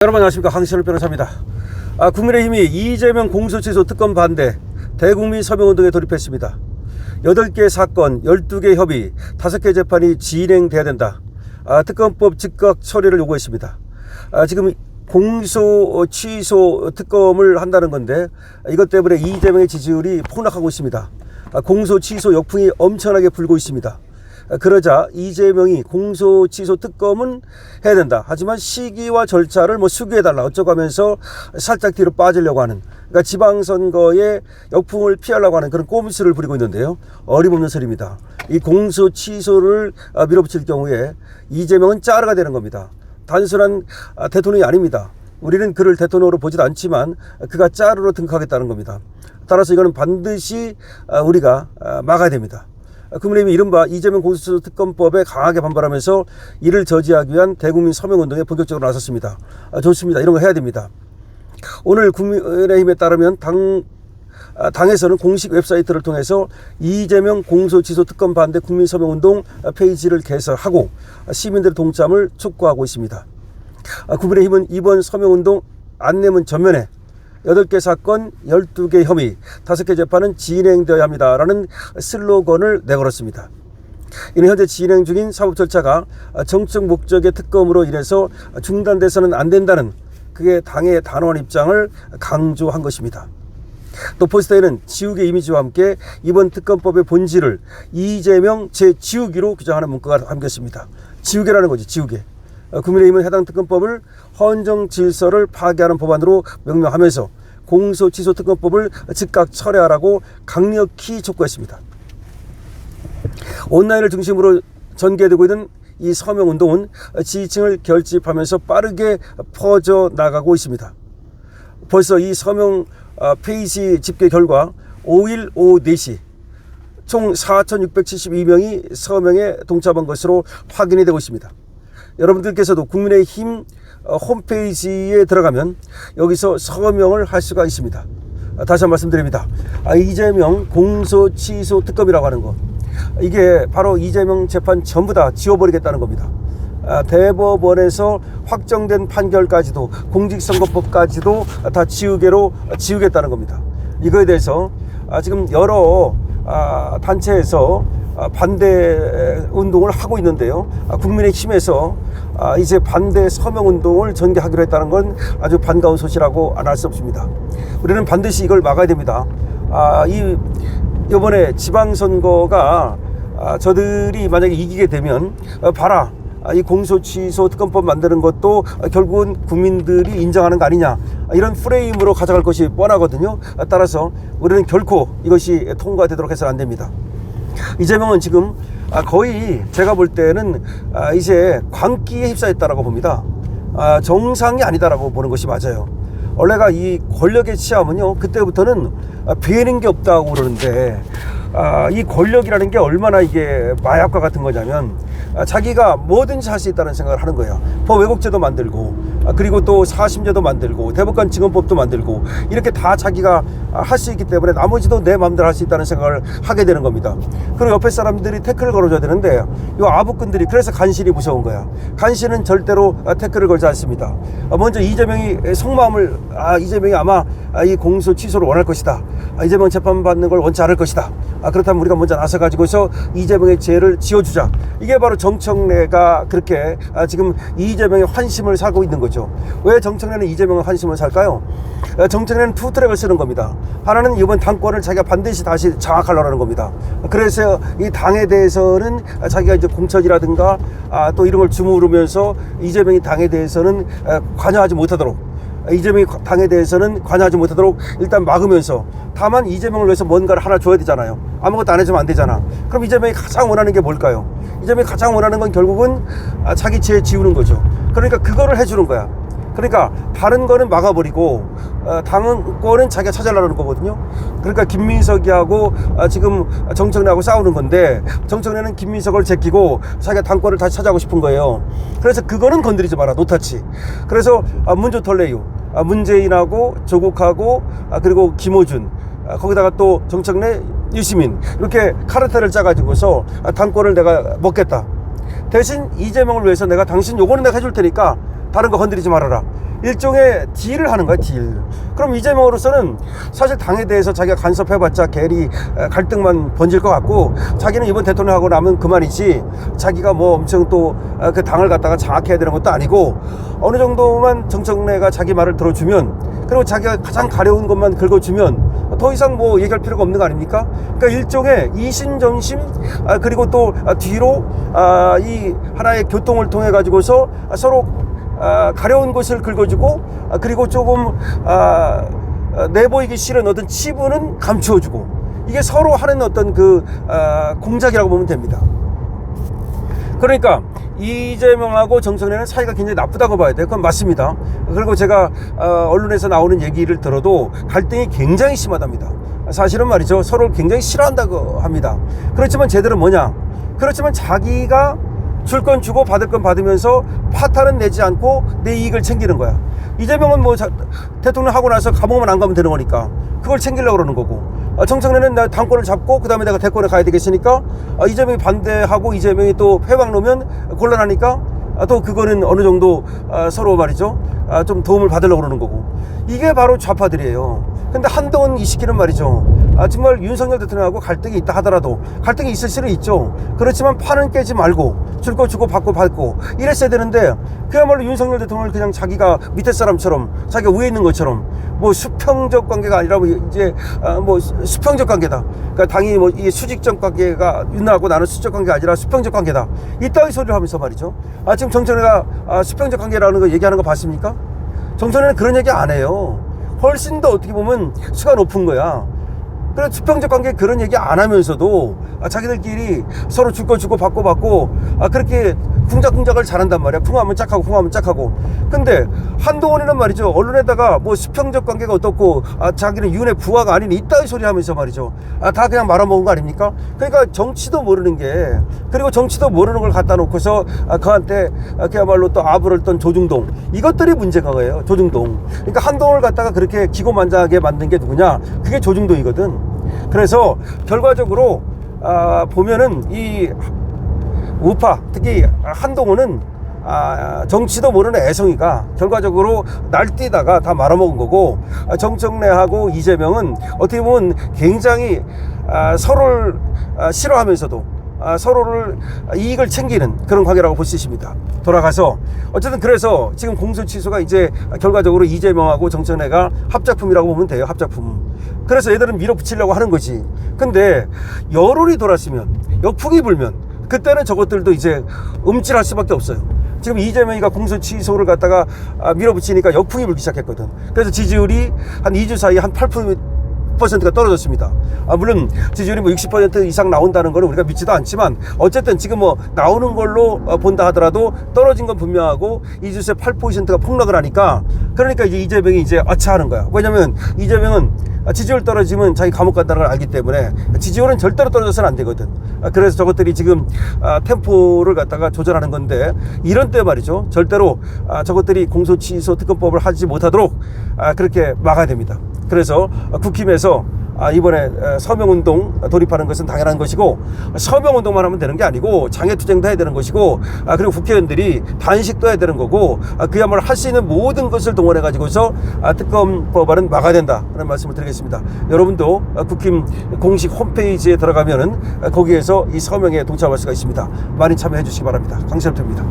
여러분 안녕하십니까. 강신월 변호사입니다. 국민의힘이 이재명 공소취소 특검 반대 대국민 서명운동에 돌입했습니다. 8개 사건 12개 협의 5개 재판이 진행돼야 된다. 특검법 즉각 처리를 요구했습니다. 지금 공소 취소 특검을 한다는 건데 이것 때문에 이재명의 지지율이 폭락하고 있습니다. 공소 취소 역풍이 엄청나게 불고 있습니다. 그러자 이재명이 공소 취소 특검은 해야 된다. 하지만 시기와 절차를 수기해달라 어쩌고 하면서 살짝 뒤로 빠지려고 하는, 그러니까 지방선거의 역풍을 피하려고 하는 그런 꼼수를 부리고 있는데요. 어림없는 소리입니다. 이 공소 취소를 밀어붙일 경우에 이재명은 짜르가 되는 겁니다. 단순한 대통령이 아닙니다. 우리는 그를 대통령으로 보지도 않지만 그가 짜르로 등극하겠다는 겁니다. 따라서 이거는 반드시 우리가 막아야 됩니다. 국민의힘이 이른바 이재명 공소취소 특검법에 강하게 반발하면서 이를 저지하기 위한 대국민 서명운동에 본격적으로 나섰습니다. 좋습니다. 이런 거 해야 됩니다. 오늘 국민의힘에 따르면 당에서는 공식 웹사이트를 통해서 이재명 공소취소 특검 반대 국민 서명운동 페이지를 개설하고 시민들의 동참을 촉구하고 있습니다. 국민의힘은 이번 서명운동 안내문 전면에 8개 사건 12개 혐의 5개 재판은 진행되어야 합니다라는 슬로건을 내걸었습니다. 이는 현재 진행 중인 사법 절차가 정책 목적의 특검으로 인해서 중단돼서는 안 된다는 그게 당의 단호한 입장을 강조한 것입니다. 또 포스터에는 지우개 이미지와 함께 이번 특검법의 본질을 이재명 재지우기로 규정하는 문구가 담겼습니다. 지우개라는 거지, 지우개. 국민의힘은 해당 특검법을 헌정 질서를 파괴하는 법안으로 명명하면서 공소취소 특검법을 즉각 철회하라고 강력히 촉구했습니다. 온라인을 중심으로 전개되고 있는 이 서명운동은 지지층을 결집하면서 빠르게 퍼져나가고 있습니다. 벌써 이 서명 페이지 집계 결과 5일 오후 4시 총 4,672명이 서명에 동참한 것으로 확인이 되고 있습니다. 여러분들께서도 국민의힘 홈페이지에 들어가면 여기서 서명을 할 수가 있습니다. 다시 한번 말씀드립니다. 이재명 공소취소 특검이라고 하는 거, 이게 바로 이재명 재판 전부 다 지워버리겠다는 겁니다. 대법원에서 확정된 판결까지도 공직선거법까지도 다 지우겠다는 겁니다. 이거에 대해서 지금 여러 단체에서 반대 운동을 하고 있는데요. 국민의힘에서 이제 반대 서명운동을 전개하기로 했다는 건 아주 반가운 소식이라고 안 할 수 없습니다. 우리는 반드시 이걸 막아야 됩니다. 이번에 지방선거가 저들이 만약에 이기게 되면 봐라, 이 공소취소 특검법 만드는 것도 결국은 국민들이 인정하는 거 아니냐, 이런 프레임으로 가져갈 것이 뻔하거든요. 따라서 우리는 결코 이것이 통과되도록 해서는 안 됩니다. 이재명은 지금 거의 제가 볼 때는 이제 광기에 휩싸였다라고 봅니다. 정상이 아니다라고 보는 것이 맞아요. 원래가 이 권력에 취하면요, 그때부터는 배는 게 없다고 그러는데 이 권력이라는 게 얼마나 이게 마약과 같은 거냐면 자기가 뭐든지 할 수 있다는 생각을 하는 거예요. 왜곡죄도 만들고 그리고 또 사심죄도 만들고 대법관 증언법도 만들고 이렇게 다 자기가 할 수 있기 때문에 나머지도 내 마음대로 할 수 있다는 생각을 하게 되는 겁니다. 그리고 옆에 사람들이 태클을 걸어줘야 되는데 이 아부꾼들이, 그래서 간신이 무서운 거야. 간신은 절대로 태클을 걸지 않습니다. 먼저 이재명이 속마음을 이재명이 아마 이 공소 취소를 원할 것이다, 이재명 재판받는 걸 원치 않을 것이다, 그렇다면 우리가 먼저 나서가지고서 이재명의 죄를 지어주자. 이게 바로 정청래가 그렇게 지금 이재명의 환심을 사고 있는 거죠. 왜 정청래는 이재명의 환심을 살까요? 정청래는 투 트랙을 쓰는 겁니다. 하나는 이번 당권을 자기가 반드시 다시 장악하려고 하는 겁니다. 그래서 이 당에 대해서는 자기가 이제 공천이라든가 또 이런 걸 주무르면서 이재명이 당에 대해서는 관여하지 못하도록, 이재명이 당에 대해서는 관여하지 못하도록 일단 막으면서, 다만 이재명을 위해서 뭔가를 하나 줘야 되잖아요. 아무것도 안 해주면 안 되잖아. 그럼 이재명이 가장 원하는 게 뭘까요? 이재명이 가장 원하는 건 결국은 자기 죄 지우는 거죠. 그러니까 그거를 해주는 거야. 그러니까 다른 거는 막아버리고 당권은 자기가 찾아내려는 거거든요. 그러니까 김민석이하고 지금 정청래하고 싸우는 건데 정청래는 김민석을 제끼고 자기가 당권을 다시 찾아가고 싶은 거예요. 그래서 그거는 건드리지 마라, 노타치. 그래서 문조 털레유, 문재인하고 조국하고 그리고 김호준, 거기다가 또 정청래, 유시민, 이렇게 카르텔을 짜가지고서 당권을 내가 먹겠다. 대신 이재명을 위해서 내가 당신 요거는 내가 해줄 테니까 다른 거 건드리지 말아라. 일종의 딜을 하는 거야, 딜. 그럼 이재명으로서는 사실 당에 대해서 자기가 간섭해봤자 괜히 갈등만 번질 것 같고, 자기는 이번 대통령하고 나면 그만이지, 자기가 뭐 엄청 또 그 당을 갖다가 장악해야 되는 것도 아니고, 어느 정도만 정청래가 자기 말을 들어주면, 그리고 자기가 가장 가려운 것만 긁어주면 더 이상 뭐 얘기할 필요가 없는 거 아닙니까? 그러니까 일종의 이심전심, 그리고 또 뒤로 이 하나의 교통을 통해 가지고서 서로 가려운 것을 긁어주고, 그리고 조금 내보이기 싫은 어떤 치부는 감추어주고, 이게 서로 하는 어떤 그 공작이라고 보면 됩니다. 그러니까 이재명하고 정청래는 사이가 굉장히 나쁘다고 봐야 돼요. 그건 맞습니다. 그리고 제가 언론에서 나오는 얘기를 들어도 갈등이 굉장히 심하답니다. 사실은 말이죠, 서로를 굉장히 싫어한다고 합니다. 그렇지만 제대로 뭐냐, 그렇지만 자기가 줄 건 주고 받을 건 받으면서 파탄은 내지 않고 내 이익을 챙기는 거야. 이재명은 뭐 대통령 하고 나서 감옥만 안 가면 되는 거니까 그걸 챙기려고 그러는 거고, 정청래는 나 당권을 잡고 그 다음에 내가 대권에 가야 되겠으니까 이재명이 반대하고 이재명이 또 회방 놓으면 곤란하니까 또 그거는 어느 정도 서로 말이죠, 좀 도움을 받으려고 그러는 거고, 이게 바로 좌파들이에요. 근데 한동훈 이 시기는 말이죠, 정말 윤석열 대통령하고 갈등이 있다 하더라도, 갈등이 있을 수는 있죠. 그렇지만 판은 깨지 말고 줄 거 주고 받고 받고 이랬어야 되는데, 그야말로 윤석열 대통령을 그냥 자기가 밑에 사람처럼, 자기가 위에 있는 것처럼, 뭐 수평적 관계가 아니라 뭐 이제 뭐 수평적 관계다. 그러니까 당이 뭐 이 수직적 관계가 윤나하고 나는 수직적 관계가 아니라 수평적 관계다, 이따위 소리를 하면서 말이죠. 지금 정청래가 수평적 관계라는 거 얘기하는 거 봤습니까? 정청래는 그런 얘기 안 해요. 훨씬 더 어떻게 보면 수가 높은 거야. 그래서 수평적 관계 그런 얘기 안 하면서도 자기들끼리 서로 줄 거 주고 받고 받고 그렇게 쿵작쿵작을 잘한단 말이야. 풍하면 짝하고 풍하면 짝하고. 근데 한동훈이는 말이죠, 언론에다가 뭐 수평적 관계가 어떻고 자기는 윤의 부하가 아닌 이따위 소리 하면서 말이죠, 다 그냥 말아먹은 거 아닙니까? 그러니까 정치도 모르는 게, 그리고 정치도 모르는 걸 갖다 놓고서 그한테 그야말로 또 아부를 떤 조중동, 이것들이 문제가 거예요. 조중동. 그러니까 한동훈을 갖다가 그렇게 기고만장하게 만든 게 누구냐, 그게 조중동이거든. 그래서 결과적으로 보면은 이 우파, 특히 한동훈은 정치도 모르는 애송이가 결과적으로 날뛰다가 다 말아먹은 거고, 정청래하고 이재명은 어떻게 보면 굉장히 서로를 싫어하면서도 서로를 이익을 챙기는 그런 관계라고 볼 수 있습니다. 돌아가서 어쨌든 그래서 지금 공소 취소가 이제 결과적으로 이재명하고 정청래가 합작품이라고 보면 돼요. 합작품. 그래서 얘들은 밀어붙이려고 하는 거지. 근데 여론이 돌았으면, 역풍이 불면 그때는 저것들도 이제 움찔할 수밖에 없어요. 지금 이재명이가 공소 취소를 갖다가 밀어붙이니까 역풍이 불기 시작했거든. 그래서 지지율이 한 2주 사이에 한 8%가 떨어졌습니다. 물론 지지율이 뭐 60% 이상 나온다는 거는 우리가 믿지도 않지만, 어쨌든 지금 뭐 나오는 걸로 본다 하더라도 떨어진 건 분명하고 2주 새 8%가 폭락을 하니까, 그러니까 이제 이재명이 이제 아차하는 거야. 왜냐면 이재명은 지지율 떨어지면 자기 감옥 간다는 걸 알기 때문에 지지율은 절대로 떨어져서는 안 되거든. 그래서 저것들이 지금 템포를 갖다가 조절하는 건데, 이런 때 말이죠, 절대로 저것들이 공소취소 특검법을 하지 못하도록 그렇게 막아야 됩니다. 그래서 국힘에서 이번에 서명운동 돌입하는 것은 당연한 것이고, 서명운동만 하면 되는 게 아니고 장애투쟁도 해야 되는 것이고, 그리고 국회의원들이 단식도 해야 되는 거고, 그야말로 할 수 있는 모든 것을 동원해 가지고서 특검법안은 막아야 된다는 말씀을 드리겠습니다. 여러분도 국힘 공식 홈페이지에 들어가면은 거기에서 이 서명에 동참할 수가 있습니다. 많이 참여해 주시기 바랍니다. 강철투입니다.